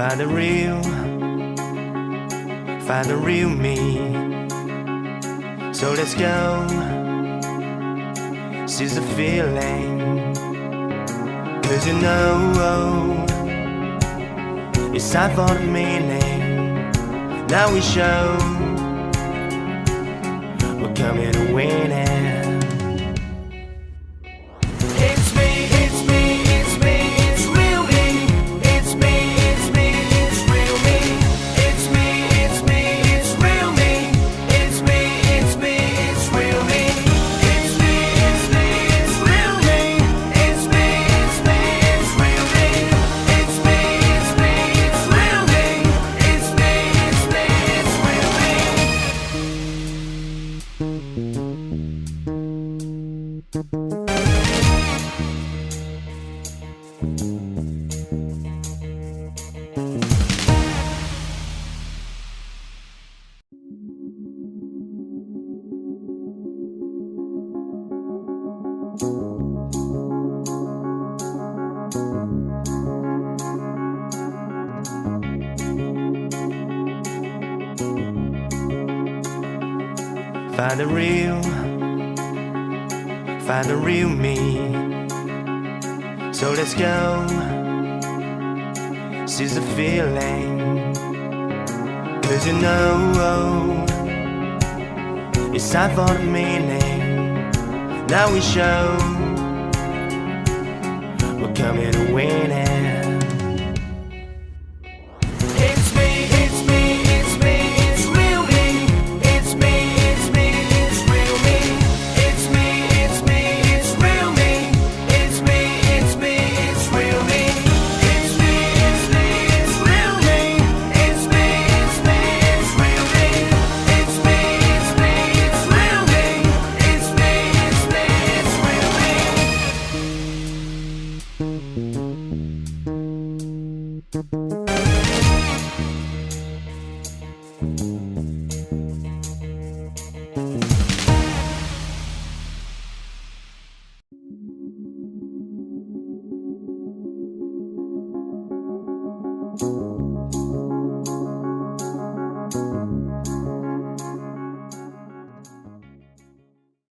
Find the real me. So let's go, seize the feeling. 'Cause you know it's time for the meaning. Now we show we're coming to win it. Find the real me. So let's go, seize the feeling. 'Cause you know it's time for the meaning. Now we show we're coming to win it.